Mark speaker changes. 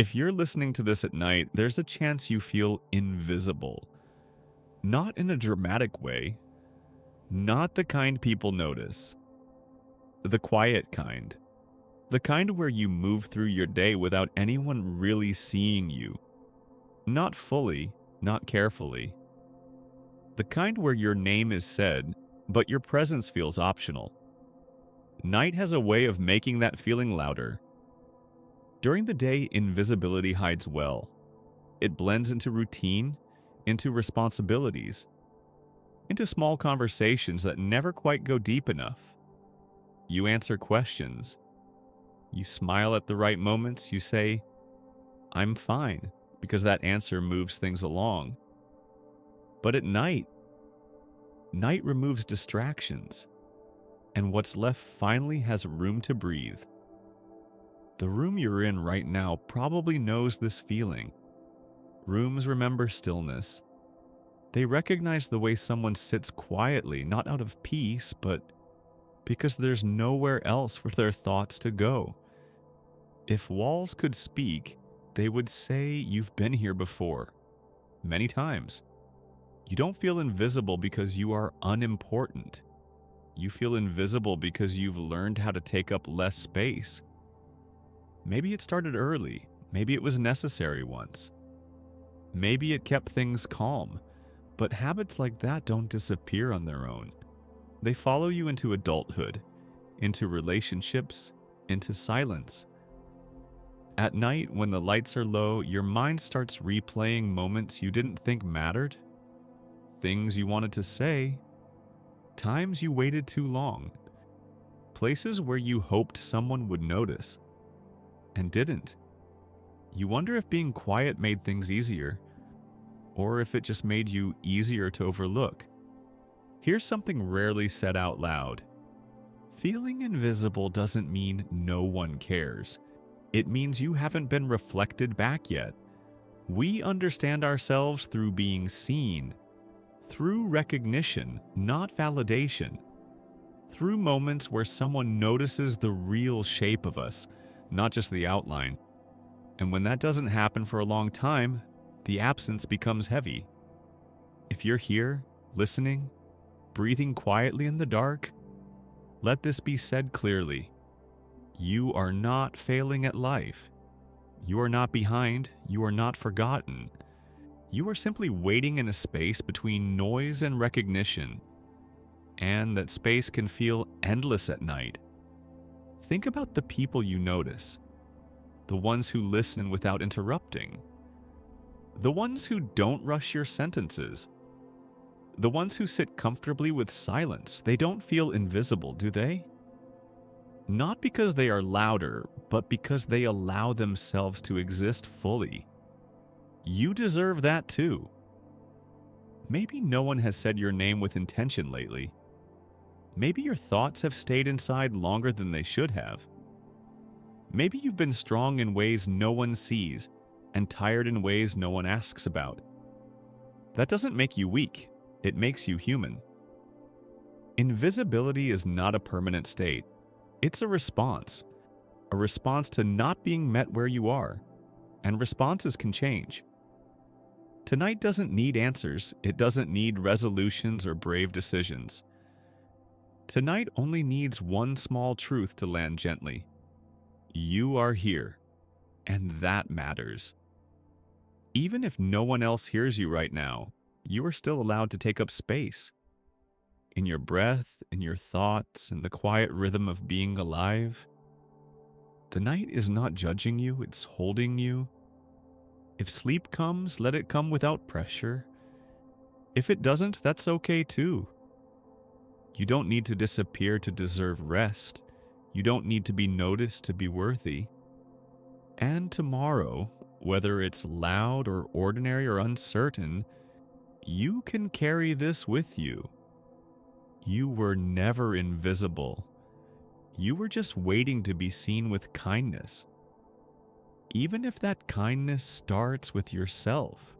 Speaker 1: If you're listening to this at night, there's a chance you feel invisible. Not in a dramatic way, not the kind people notice. The quiet kind. The kind where you move through your day without anyone really seeing you. Not fully, not carefully. The kind where your name is said, but your presence feels optional. Night has a way of making that feeling louder. During the day, invisibility hides well. It blends into routine, into responsibilities, into small conversations that never quite go deep enough. You answer questions. You smile at the right moments. You say, "I'm fine," because that answer moves things along. But at night, night removes distractions, and what's left finally has room to breathe. The room you're in right now probably knows this feeling. Rooms remember stillness. They recognize the way someone sits quietly, not out of peace, but because there's nowhere else for their thoughts to go. If walls could speak, they would say you've been here before, many times. You don't feel invisible because you are unimportant. You feel invisible because you've learned how to take up less space. Maybe it started early. Maybe it was necessary once. Maybe it kept things calm. But habits like that don't disappear on their own. They follow you into adulthood, into relationships, into silence. At night, when the lights are low, your mind starts replaying moments you didn't think mattered, things you wanted to say, times you waited too long, places where you hoped someone would notice and didn't. You wonder if being quiet made things easier, or if it just made you easier to overlook. Here's something rarely said out loud. Feeling invisible doesn't mean no one cares. It means you haven't been reflected back yet. We understand ourselves through being seen, through recognition, not validation, through moments where someone notices the real shape of us, not just the outline. And when that doesn't happen for a long time, the absence becomes heavy. If you're here, listening, breathing quietly in the dark, let this be said clearly. You are not failing at life. You are not behind. You are not forgotten. You are simply waiting in a space between noise and recognition. And that space can feel endless at night. Think about the people you notice. The ones who listen without interrupting. The ones who don't rush your sentences. The ones who sit comfortably with silence. They don't feel invisible, do they? Not because they are louder, but because they allow themselves to exist fully. You deserve that too. Maybe no one has said your name with intention lately. Maybe your thoughts have stayed inside longer than they should have. Maybe you've been strong in ways no one sees and tired in ways no one asks about. That doesn't make you weak. It makes you human. Invisibility is not a permanent state. It's a response to not being met where you are, and responses can change. Tonight doesn't need answers. It doesn't need resolutions or brave decisions. Tonight only needs one small truth to land gently. You are here, and that matters. Even if no one else hears you right now, you are still allowed to take up space. In your breath, in your thoughts, in the quiet rhythm of being alive. The night is not judging you, it's holding you. If sleep comes, let it come without pressure. If it doesn't, that's okay too. You don't need to disappear to deserve rest. You don't need to be noticed to be worthy. And tomorrow, whether it's loud or ordinary or uncertain, you can carry this with you. You were never invisible. You were just waiting to be seen with kindness. Even if that kindness starts with yourself.